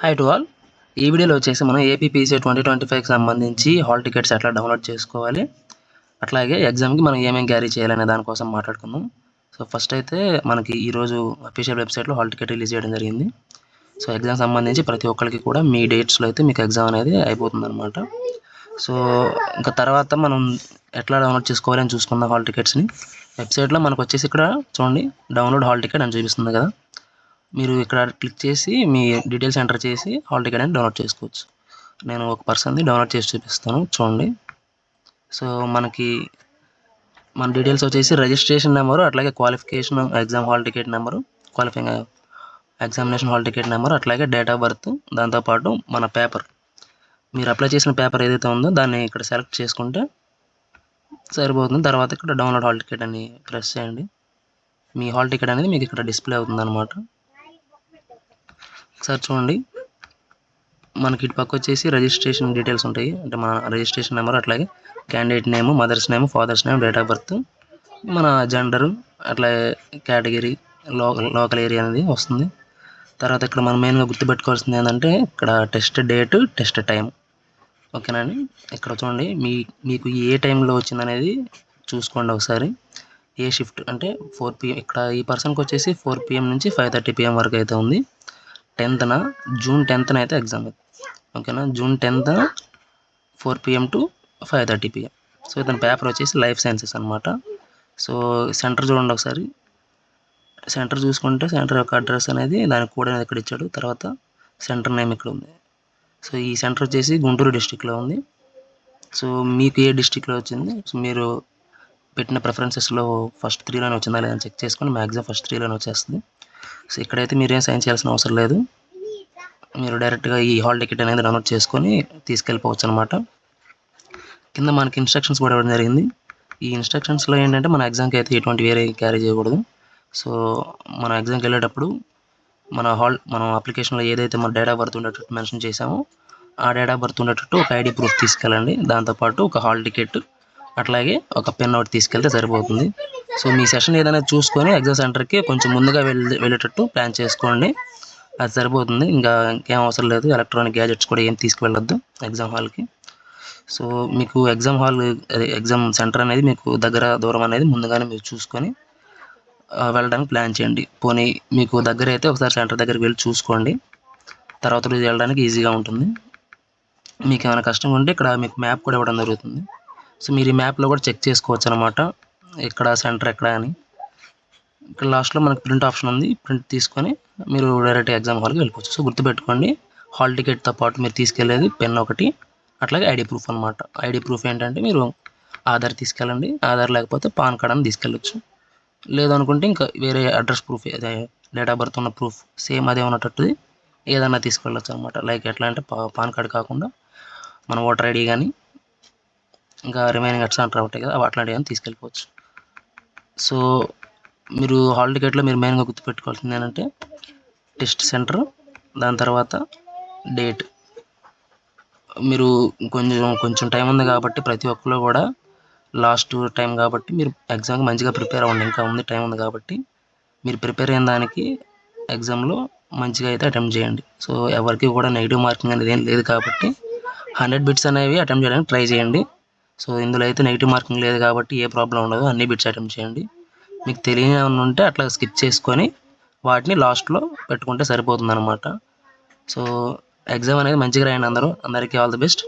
Hi to all. ఈ వీడియోలో వచ్చేసి మనం ఏపీపీసీ 2025కి సంబంధించి హాల్ టికెట్స్ ఎట్లా డౌన్లోడ్ చేసుకోవాలి, అట్లాగే ఎగ్జామ్కి మనం ఏమేమి క్యారీ చేయాలనే దానికోసం మాట్లాడుకుందాం. సో ఫస్ట్ అయితే మనకి ఈరోజు అఫీషియల్ వెబ్సైట్లో హాల్ టికెట్ రిలీజ్ చేయడం జరిగింది. సో ఎగ్జామ్ సంబంధించి ప్రతి ఒక్కరికి కూడా మీ డేట్స్లో అయితే మీకు ఎగ్జామ్ అనేది అయిపోతుంది అనమాట. సో ఇంకా తర్వాత మనం ఎట్లా డౌన్లోడ్ చేసుకోవాలని చూసుకుందాం హాల్ టికెట్స్ని. వెబ్సైట్లో మనకు వచ్చేసి ఇక్కడ చూడండి, డౌన్లోడ్ హాల్ టికెట్ అని చూపిస్తుంది కదా. మీరు ఇక్కడ క్లిక్ చేసి మీ డీటెయిల్స్ ఎంటర్ చేసి హాల్ టికెట్ అని డౌన్లోడ్ చేసుకోవచ్చు. నేను ఒక పర్సన్ది డౌన్లోడ్ చేసి చూపిస్తాను చూడండి. సో మనకి మన డీటెయిల్స్ వచ్చేసి రిజిస్ట్రేషన్ నెంబరు, అట్లాగే qualification exam hall ticket number, qualifying examination hall ticket number, అట్లాగే డేట్ ఆఫ్ బర్త్, దాంతోపాటు మన పేపర్, మీరు అప్లై చేసిన పేపర్ ఏదైతే ఉందో దాన్ని ఇక్కడ సెలెక్ట్ చేసుకుంటే సరిపోతుంది. తర్వాత ఇక్కడ డౌన్లోడ్ హాల్ టికెట్ అని ప్రెస్ చేయండి. మీ హాల్ టికెట్ అనేది మీకు ఇక్కడ డిస్ప్లే అవుతుంది అనమాట. ఒకసారి చూడండి, మనకి ఇటు పక్క వచ్చేసి రిజిస్ట్రేషన్ డీటెయిల్స్ ఉంటాయి. అంటే మన రిజిస్ట్రేషన్ నెంబర్, అట్లాగే candidate name, mother's name, father's name, date of birth, మన జెండరు, అట్లాగే కేటగిరీ, లోకల్ ఏరియా అనేది వస్తుంది. తర్వాత ఇక్కడ మనం మెయిన్గా గుర్తుపెట్టుకోవాల్సింది ఏంటంటే ఇక్కడ టెస్ట్ డేట్, టెస్ట్ టైం. ఓకేనా అండి. ఇక్కడ చూడండి, మీకు ఏ టైంలో వచ్చింది అనేది చూసుకోండి ఒకసారి. ఏ షిఫ్ట్ అంటే 4 PM. ఇక్కడ ఈ పర్సన్కి వచ్చేసి 4 PM నుంచి 5:30 PM వరకు అయితే ఉంది. 10th జూన్ 10th అయితే ఎగ్జామ్. ఓకేనా, June 10th 4 PM to 5:30 PM. So ఇతని పేపర్ వచ్చేసి లైఫ్ సైన్సెస్ అనమాట. సో సెంటర్ చూడండి ఒకసారి. సెంటర్ చూసుకుంటే సెంటర్ యొక్క అడ్రస్ అనేది, దాని కోడ్ అనేది ఇక్కడ ఇచ్చాడు. తర్వాత సెంటర్ నేమ్ ఇక్కడ ఉంది. సో ఈ సెంటర్ వచ్చేసి గుంటూరు డిస్టిక్లో ఉంది. సో మీకు ఏ డిస్టిక్లో వచ్చింది, సో మీరు పెట్టిన ప్రిఫరెన్సెస్లో ఫస్ట్ 3లోనే వచ్చిందా లేదని చెక్ చేసుకొని మ్యాక్సిమం ఫస్ట్ 3లోనే వచ్చేస్తుంది. సో ఇక్కడైతే మీరేం సైన్ చేయాల్సిన అవసరం లేదు. మీరు డైరెక్ట్గా ఈ హాల్ టికెట్ అనేది డౌన్లోడ్ చేసుకొని తీసుకెళ్ళిపోవచ్చు అనమాట. కింద మనకి ఇన్స్ట్రక్షన్స్ కూడా ఇవ్వడం జరిగింది. ఈ ఇన్స్ట్రక్షన్స్లో ఏంటంటే మన ఎగ్జామ్కి అయితే ఎటువంటి వేరే క్యారీ చేయకూడదు. సో మన ఎగ్జామ్కి వెళ్ళేటప్పుడు మనం అప్లికేషన్లో ఏదైతే మన డేట్ ఆఫ్ బర్త్ ఉండేటట్టు మెన్షన్ చేసామో ఆ డేట్ ఆఫ్ బర్త్ ఉండేటట్టు ఒక ఐడి ప్రూఫ్ తీసుకెళ్ళండి. దాంతోపాటు ఒక హాల్ టికెట్, అట్లాగే ఒక పెన్ ఒకటి తీసుకెళ్తే సరిపోతుంది. సో మీ సెషన్ ఏదైనా చూసుకొని ఎగ్జామ్ సెంటర్కి కొంచెం ముందుగా వెళ్ళేటట్టు ప్లాన్ చేసుకోండి, అది సరిపోతుంది. ఇంకేం అవసరం లేదు. ఎలక్ట్రానిక్ గ్యాజెట్స్ కూడా ఏం తీసుకువెళ్ళొద్దు ఎగ్జామ్ హాల్కి. సో మీకు ఎగ్జామ్ సెంటర్ అనేది మీకు దగ్గర దూరం అనేది ముందుగానే మీరు చూసుకొని వెళ్ళడానికి ప్లాన్ చేయండి. పోనీ మీకు దగ్గర అయితే ఒకసారి సెంటర్ దగ్గరికి వెళ్ళి చూసుకోండి, తర్వాత రోజు వెళ్ళడానికి ఈజీగా ఉంటుంది. మీకు ఏమైనా కష్టం ఉంటే ఇక్కడ మీకు మ్యాప్ కూడా ఇవ్వడం జరుగుతుంది. సో మీరు ఈ మ్యాప్లో కూడా చెక్ చేసుకోవచ్చు అనమాట, ఇక్కడ సెంటర్ ఎక్కడ అని. ఇక్కడ లాస్ట్లో మనకు ప్రింట్ ఆప్షన్ ఉంది, ప్రింట్ తీసుకొని మీరు డైరెక్ట్ ఎగ్జామ్ హాల్కి వెళ్ళిపోవచ్చు. సో గుర్తుపెట్టుకోండి, హాల్ టికెట్తో పాటు మీరు తీసుకెళ్ళేది పెన్ ఒకటి, అట్లాగే ఐడి ప్రూఫ్ అనమాట. ఐడి ప్రూఫ్ ఏంటంటే మీరు ఆధార్ తీసుకెళ్ళండి, ఆధార్ లేకపోతే పాన్ కార్డ్ అని తీసుకెళ్ళచ్చు. లేదనుకుంటే ఇంకా వేరే అడ్రస్ ప్రూఫ్, అదే డేట్ ఆఫ్ బర్త్ ఉన్న ప్రూఫ్ సేమ్ అదే ఉన్నట్టుది ఏదన్నా తీసుకెళ్ళచ్చు అనమాట. లైక్ ఎట్లా అంటే పాన్ కార్డ్ కాకుండా మన ఓటర్ ఐడి కానీ ఇంకా రిమైనింగ్ ఎట్సెట్రా ఉంటాయి కదా, అట్లాంటివి కానీ తీసుకెళ్ళిపోవచ్చు. సో మీరు హాల్ టికెట్లో మీరు మెయిన్గా గుర్తుపెట్టుకోవాల్సింది ఏంటంటే టెస్ట్ సెంటర్, దాని తర్వాత డేట్. మీరు కొంచెం టైం ఉంది కాబట్టి ప్రతి ఒక్కరు కూడా లాస్ట్ టైం కాబట్టి మీరు ఎగ్జామ్కి మంచిగా ప్రిపేర్ అవ్వండి. ఇంకా ఉంది, టైం ఉంది కాబట్టి మీరు ప్రిపేర్ అయిన దానికి ఎగ్జామ్లో మంచిగా అయితే అటెంప్ట్ చేయండి. సో ఎవరికి కూడా నెగిటివ్ మార్కింగ్ అనేది ఏం లేదు కాబట్టి 100 బిట్స్ అనేవి అటెంప్ట్ చేయడానికి ట్రై చేయండి. సో ఇందులో అయితే నెగిటివ్ మార్కింగ్ లేదు కాబట్టి ఏ ప్రాబ్లం ఉండదు, అన్ని బిట్స్ అటెంప్ట్ చేయండి. మీకు తెలియని ఏమైనా ఉంటే అట్లా స్కిప్ చేసుకొని వాటిని లాస్ట్లో పెట్టుకుంటే సరిపోతుంది అనమాట. సో ఎగ్జామ్ అనేది మంచిగా రాయండి అందరికీ ఆల్ ది బెస్ట్.